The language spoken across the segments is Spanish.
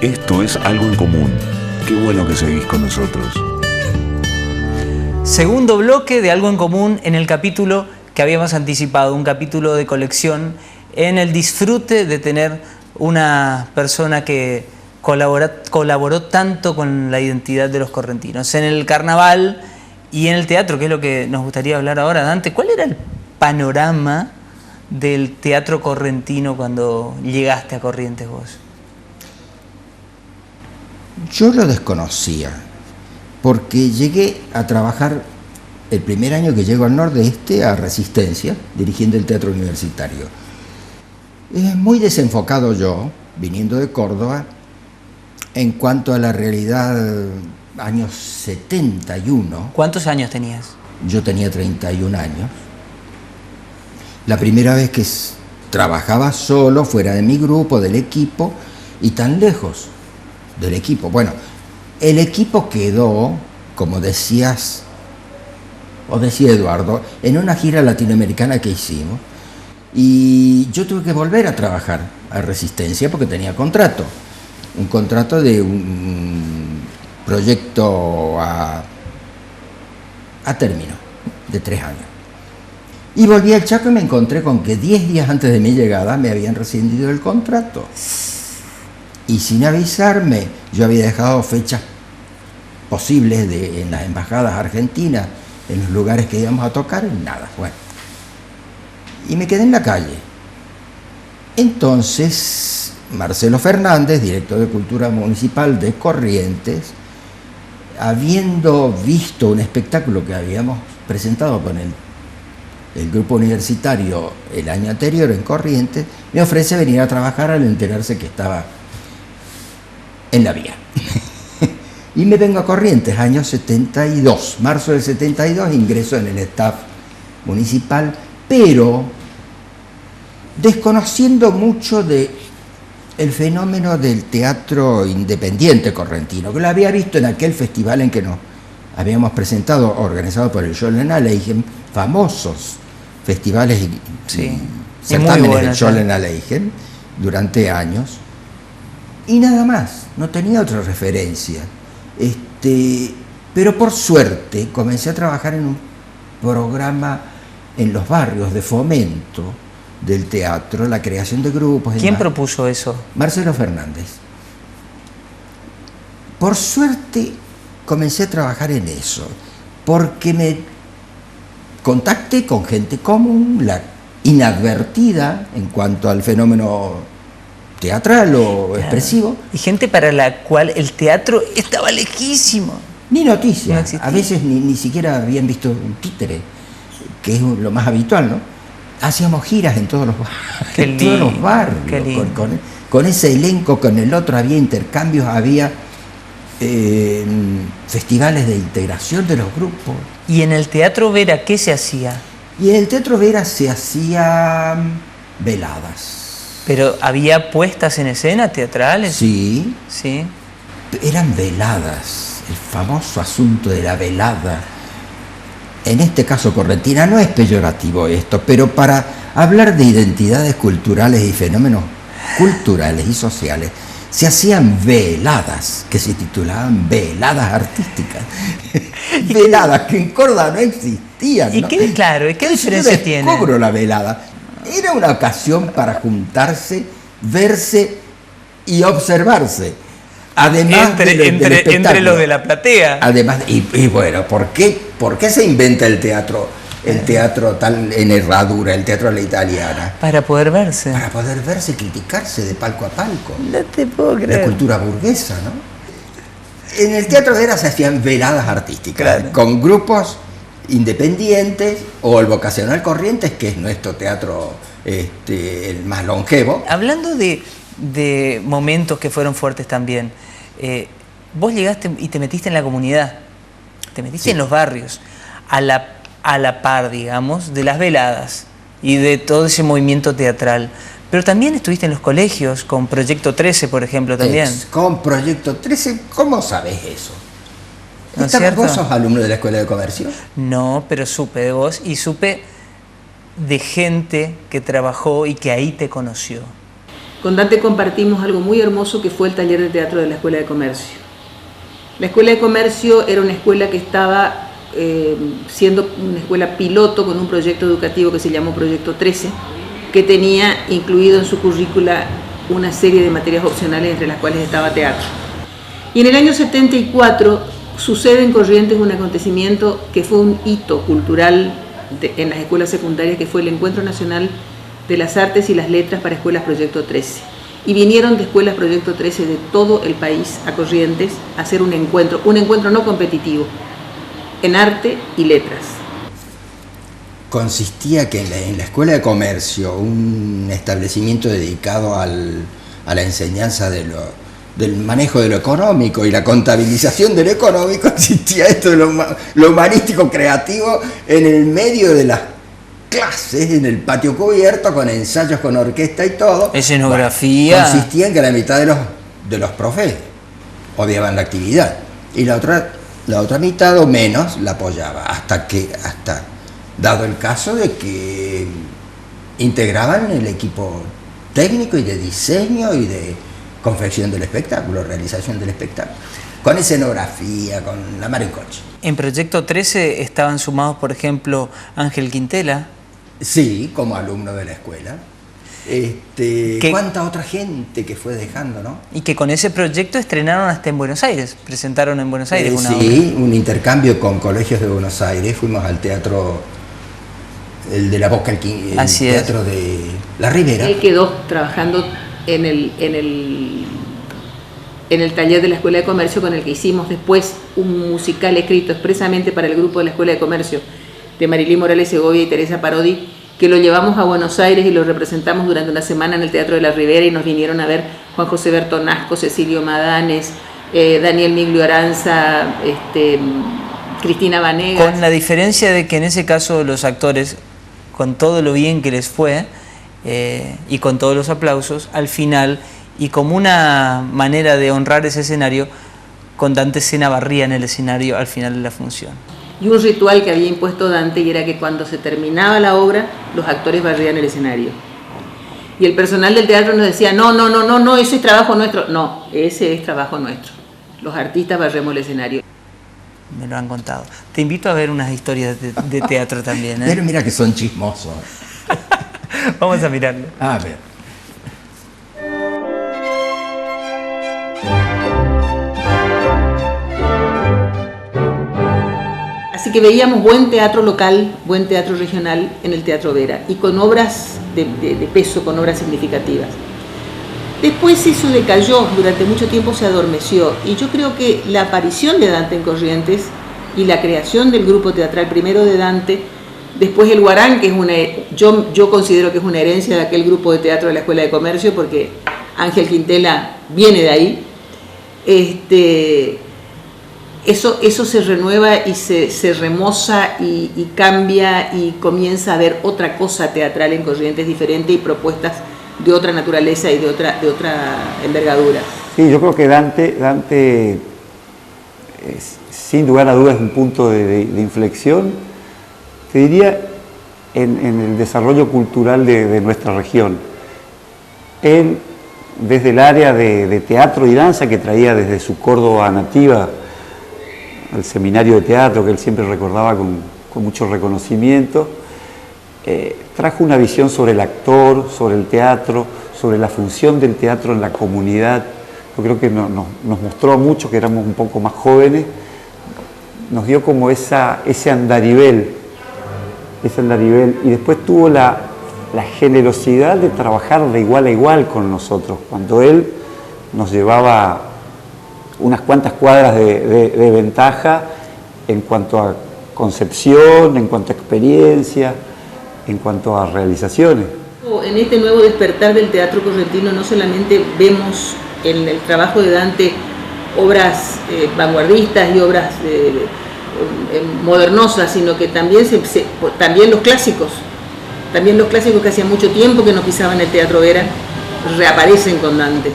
Esto es Algo en Común. Qué bueno que seguís con nosotros. Segundo bloque de Algo en Común en el capítulo que habíamos anticipado, un capítulo de colección en el disfrute de tener una persona que colaboró tanto con la identidad de los correntinos. En el carnaval y en el teatro, que es lo que nos gustaría hablar ahora, Dante, ¿cuál era el panorama del teatro correntino cuando llegaste a Corrientes vos? Yo lo desconocía, porque llegué a trabajar el primer año que llego al Nordeste a Resistencia, dirigiendo el teatro universitario. Muy desenfocado yo, viniendo de Córdoba, en cuanto a la realidad, años 71. ¿Cuántos años tenías? Yo tenía 31 años. La primera vez que trabajaba solo, fuera de mi grupo, del equipo, y tan lejos del equipo. Bueno, el equipo quedó, como decías, o decía Eduardo, en una gira latinoamericana que hicimos, y yo tuve que volver a trabajar a Resistencia porque tenía contrato, un contrato de un proyecto a término, de 3 años. Y volví al Chaco y me encontré con que 10 días antes de mi llegada me habían rescindido el contrato. Y sin avisarme, yo había dejado fechas posibles en las embajadas argentinas, en los lugares que íbamos a tocar, y nada, bueno. Y me quedé en la calle. Entonces, Marcelo Fernández, director de Cultura Municipal de Corrientes, habiendo visto un espectáculo que habíamos presentado con el grupo universitario el año anterior en Corrientes, me ofrece venir a trabajar al enterarse que estaba en la vía. Y me vengo a Corrientes, año 72, marzo del 72, ingreso en el staff municipal, pero desconociendo mucho de el fenómeno del teatro independiente correntino, que lo había visto en aquel festival en que nos habíamos presentado, organizado por el Schollen Aleichem, famosos festivales y certámenes del Schollen Aleichem durante años, y nada más, no tenía otra referencia. Pero por suerte comencé a trabajar en un programa en los barrios de fomento del teatro, la creación de grupos. ¿Quién propuso eso? Marcelo Fernández. Por suerte comencé a trabajar en eso, porque me contacté con gente común, la inadvertida en cuanto al fenómeno teatral o expresivo. Y gente para la cual el teatro estaba lejísimo. Ni noticia. No existía. A veces ni siquiera habían visto un títere, que es lo más habitual, ¿no? Hacíamos giras en todos los barrios, con ese elenco, con el otro había intercambios, había festivales de integración de los grupos. ¿Y en el Teatro Vera qué se hacía? Y en el Teatro Vera se hacían veladas. ¿Pero había puestas en escena teatrales? Sí. Sí. Eran veladas, el famoso asunto de la velada. En este caso correntina, no es peyorativo esto, pero para hablar de identidades culturales y fenómenos culturales y sociales, se hacían veladas, que se titulaban veladas artísticas. Veladas que en Córdoba no existían, ¿no? ¿Y qué diferencia tiene? Yo descubro la velada. Era una ocasión para juntarse, verse y observarse. Además entre lo de la platea. Además, y bueno, ¿por qué se inventa el teatro? El teatro tal en herradura, el teatro a la italiana. Para poder verse. Para poder verse y criticarse de palco a palco. No te puedo creer. La cultura burguesa, ¿no? En el Teatro Vera se hacían veladas artísticas, claro, con grupos independientes o el vocacional Corrientes, que es nuestro teatro el más longevo. Hablando de momentos que fueron fuertes también, vos llegaste y te metiste en la comunidad, te metiste en los barrios, a la par, digamos, de las veladas y de todo ese movimiento teatral. Pero también estuviste en los colegios, con Proyecto 13, por ejemplo, también. Con Proyecto 13, ¿cómo sabes eso? ¿No es cierto? ¿Vos sos alumno de la Escuela de Comercio? No, pero supe de vos y supe de gente que trabajó y que ahí te conoció. Con Dante compartimos algo muy hermoso que fue el taller de teatro de la Escuela de Comercio. La Escuela de Comercio era una escuela que estaba siendo una escuela piloto con un proyecto educativo que se llamó Proyecto 13, que tenía incluido en su currícula una serie de materias opcionales entre las cuales estaba teatro. Y en el año 74 sucede en Corrientes un acontecimiento que fue un hito cultural en las escuelas secundarias, que fue el Encuentro Nacional de las Artes y las Letras para Escuelas Proyecto 13. Y vinieron de escuelas Proyecto 13 de todo el país a Corrientes a hacer un encuentro no competitivo, en arte y letras. Consistía que en la Escuela de Comercio, un establecimiento dedicado a la enseñanza del manejo de lo económico y la contabilización de lo económico, existía esto de lo humanístico creativo en el medio de las clases, en el patio cubierto, con ensayos, con orquesta y todo. Escenografía. Bueno, consistía en que la mitad de los profes odiaban la actividad y la otra mitad o menos la apoyaba, hasta dado el caso de que integraban el equipo técnico y de diseño y de confección del espectáculo, realización del espectáculo, con escenografía, con la mar en coche. En Proyecto 13 estaban sumados, por ejemplo, Ángel Quintela. Sí, como alumno de la escuela. Cuánta otra gente que fue dejando, ¿no? Y que con ese proyecto estrenaron hasta en Buenos Aires, presentaron en Buenos Aires una obra. Sí, un intercambio con colegios de Buenos Aires, fuimos al teatro, el de la Boca, el teatro de La Ribera. Él quedó trabajando en el taller de la Escuela de Comercio, con el que hicimos después un musical escrito expresamente para el grupo de la Escuela de Comercio de Marilyn Morales Segovia y Teresa Parodi, que lo llevamos a Buenos Aires y lo representamos durante una semana en el Teatro de la Ribera, y nos vinieron a ver Juan José Bertonasco, Cecilio Madanes, Daniel Miglio Aranza, Cristina Vanegas. Con la diferencia de que en ese caso los actores, con todo lo bien que les fue y con todos los aplausos, al final, y como una manera de honrar ese escenario, con Dante Sena barría en el escenario al final de la función. Y un ritual que había impuesto Dante, y era que cuando se terminaba la obra, los actores barrían el escenario. Y el personal del teatro nos decía, no, ese es trabajo nuestro. No, ese es trabajo nuestro. Los artistas barremos el escenario. Me lo han contado. Te invito a ver unas historias de teatro también, ¿eh? Pero mira que son chismosos. Vamos a mirarlo. A ver. Así que veíamos buen teatro local, buen teatro regional en el Teatro Vera, y con obras de peso, con obras significativas. Después eso decayó, durante mucho tiempo se adormeció, y yo creo que la aparición de Dante en Corrientes y la creación del grupo teatral, primero de Dante, después el Guarán, que es yo considero que es una herencia de aquel grupo de teatro de la Escuela de Comercio, porque Ángel Quintela viene de ahí. Eso se renueva y se remoza y cambia, y comienza a haber otra cosa teatral en Corrientes diferente, y propuestas de otra naturaleza y de otra envergadura. Sí, yo creo que Dante sin lugar a dudas es un punto de inflexión, te diría, en el desarrollo cultural de nuestra región. Él, desde el área de teatro y danza que traía desde su Córdoba nativa, al seminario de teatro que él siempre recordaba con mucho reconocimiento, trajo una visión sobre el actor, sobre el teatro, sobre la función del teatro en la comunidad. Yo creo que nos mostró mucho, que éramos un poco más jóvenes, nos dio como ese andarivel, y después tuvo la generosidad de trabajar de igual a igual con nosotros, cuando él nos llevaba unas cuantas cuadras de ventaja en cuanto a concepción, en cuanto a experiencia, en cuanto a realizaciones. En este nuevo despertar del teatro correntino no solamente vemos en el trabajo de Dante obras vanguardistas y obras modernosas, sino que también los clásicos que hacía mucho tiempo que no pisaban el Teatro Vera, reaparecen con Dante.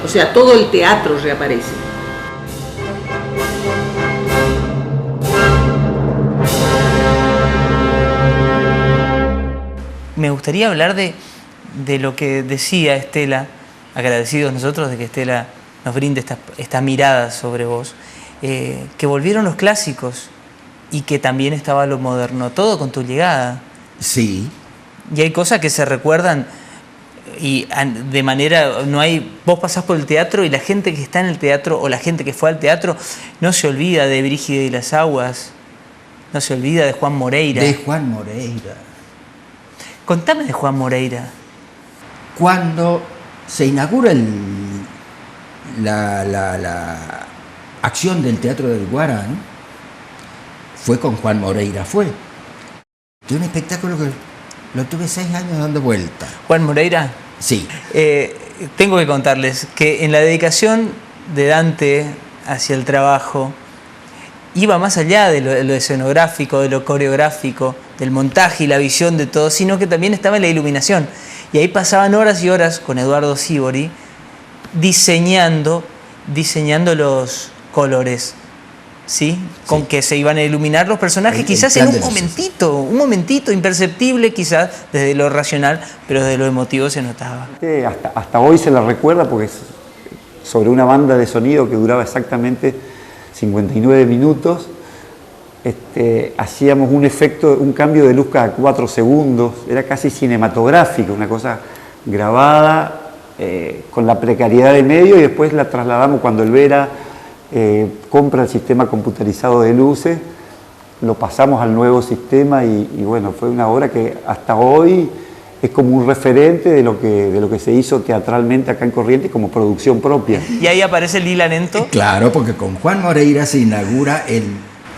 O sea, todo el teatro reaparece. Me gustaría hablar de de lo que decía Estela, agradecidos nosotros de que Estela nos brinde esta mirada sobre vos, que volvieron los clásicos y que también estaba lo moderno, todo con tu llegada. Sí. Y hay cosas que se recuerdan y de manera, no hay, vos pasás por el teatro y la gente que está en el teatro o la gente que fue al teatro no se olvida de Brígida y las Aguas, no se olvida de Juan Moreira. De Juan Moreira. Contame de Juan Moreira. Cuando se inaugura la acción del Teatro del Guarán, fue con Juan Moreira, de un espectáculo que lo tuve 6 años dando vuelta. Juan Moreira. Sí. Tengo que contarles que en la dedicación de Dante hacia el trabajo iba más allá de lo escenográfico, de lo coreográfico, del montaje y la visión de todo, sino que también estaba en la iluminación. Y ahí pasaban horas y horas con Eduardo Sívori diseñando los colores, ¿sí? Con que se iban a iluminar los personajes, quizás en un momentito imperceptible, quizás desde lo racional, pero desde lo emotivo se notaba. Hasta hoy se la recuerda porque es sobre una banda de sonido que duraba exactamente 59 minutos. Hacíamos un cambio de luz cada 4 segundos, era casi cinematográfico, una cosa grabada con la precariedad de medio, y después la trasladamos cuando el Vera compra el sistema computarizado de luces, lo pasamos al nuevo sistema y bueno, fue una obra que hasta hoy es como un referente de lo que se hizo teatralmente acá en Corrientes como producción propia. Y ahí aparece Lila Nento. Claro, porque con Juan Moreira se inaugura el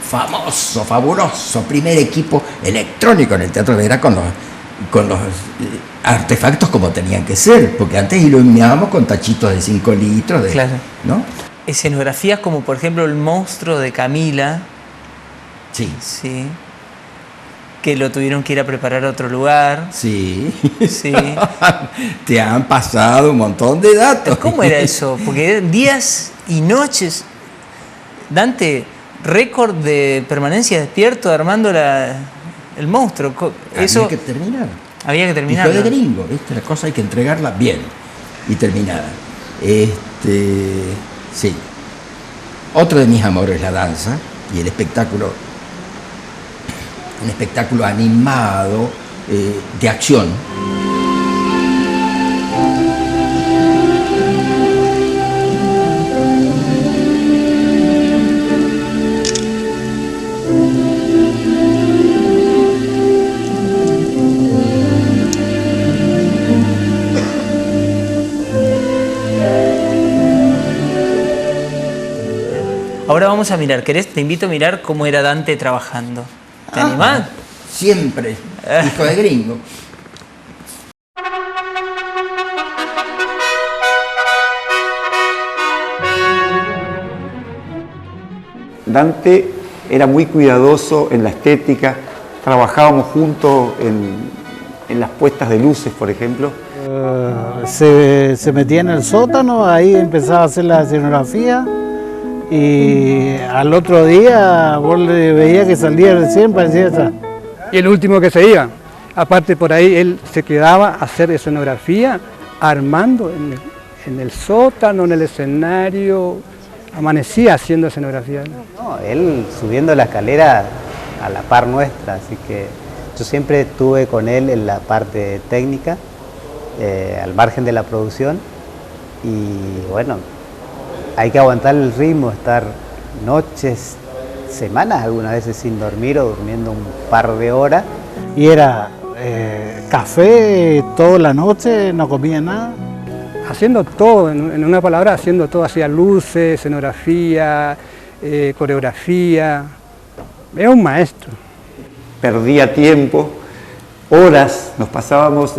famoso, fabuloso primer equipo electrónico en el Teatro Vera con los artefactos como tenían que ser, porque antes iluminábamos con tachitos de 5 litros, claro, ¿no? Escenografías como por ejemplo El monstruo de Camila. Sí. Sí. Que lo tuvieron que ir a preparar a otro lugar. Sí. Sí. Te han pasado un montón de datos. ¿Cómo era eso? Porque eran días y noches. Dante, récord de permanencia despierto armando el monstruo. Eso, había que terminar. Había que terminar. Hijo de gringo, ¿viste? La cosa hay que entregarla bien y terminada. Sí. Otro de mis amores es la danza y el espectáculo. Un espectáculo animado, de acción. Ahora vamos a mirar, ¿querés? Te invito a mirar cómo era Dante trabajando. ¿Te animás? Siempre, hijo de gringo. Dante era muy cuidadoso en la estética, trabajábamos juntos en las puestas de luces, por ejemplo. Se metía en el sótano, ahí empezaba a hacer la escenografía. Y al otro día vos le veías que salía recién, parecía esa. Y el último que se iba. Aparte por ahí él se quedaba a hacer escenografía, armando en el sótano, en el escenario, amanecía haciendo escenografía. No, él subiendo la escalera a la par nuestra, así que yo siempre estuve con él en la parte técnica, al margen de la producción, y bueno, hay que aguantar el ritmo, estar noches, semanas algunas veces sin dormir o durmiendo un par de horas. Y era café toda la noche, no comía nada. Haciendo todo, en una palabra, haciendo todo, hacía luces, escenografía, coreografía. Era un maestro. Perdía tiempo, horas, nos pasábamos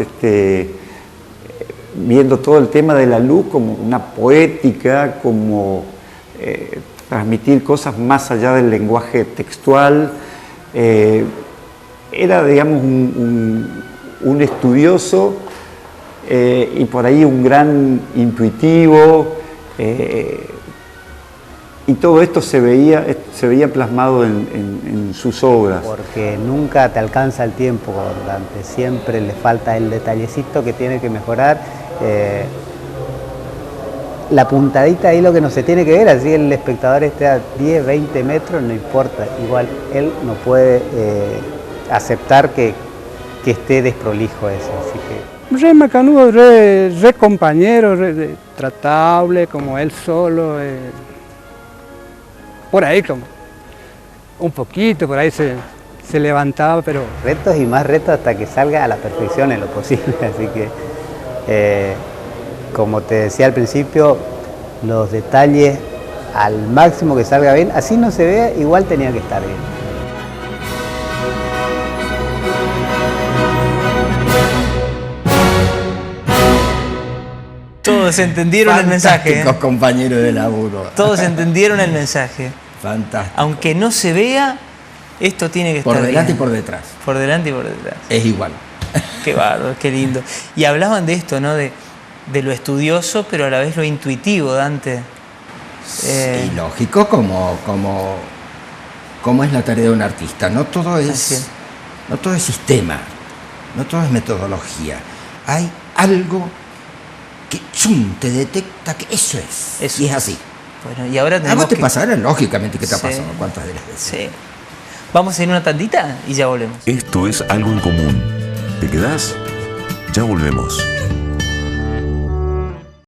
viendo todo el tema de la luz como una poética, como transmitir cosas más allá del lenguaje textual. Era, digamos, un estudioso y por ahí un gran intuitivo. Y todo esto se veía plasmado en sus obras. Porque nunca te alcanza el tiempo con Dante, siempre le falta el detallecito que tiene que mejorar. La puntadita ahí lo que no se tiene que ver, así el espectador esté a 10, 20 metros, no importa, igual él no puede aceptar que esté desprolijo eso, así que... Re macanudo, re compañero, re tratable, como él solo. Por ahí como un poquito, por ahí se levantaba, pero... Retos y más retos hasta que salga a la perfección en lo posible, así que como te decía al principio, los detalles al máximo que salga bien, así no se vea, igual tenía que estar bien. Todos entendieron el mensaje. Fantásticos compañeros de laburo. Todos entendieron el mensaje. Fantástico. Aunque no se vea, esto tiene que estar Por delante bien. y por detrás. Por delante y por detrás. Es igual. Qué bárbaro, qué lindo. Y hablaban de esto, ¿no? De lo estudioso, pero a la vez lo intuitivo, Dante. Sí, lógico, como es la tarea de un artista. No todo es sistema, no todo es metodología. Hay algo que te detecta que eso es. Eso y es así. Bueno, y ahora ¿A tenemos vos te que... pasará? Lógicamente que te ha Sí. pasado. ¿Cuántas de las veces? Sí. Vamos a ir a una tandita y ya volvemos. Esto es Algo en Común. ¿Te quedás? Ya volvemos.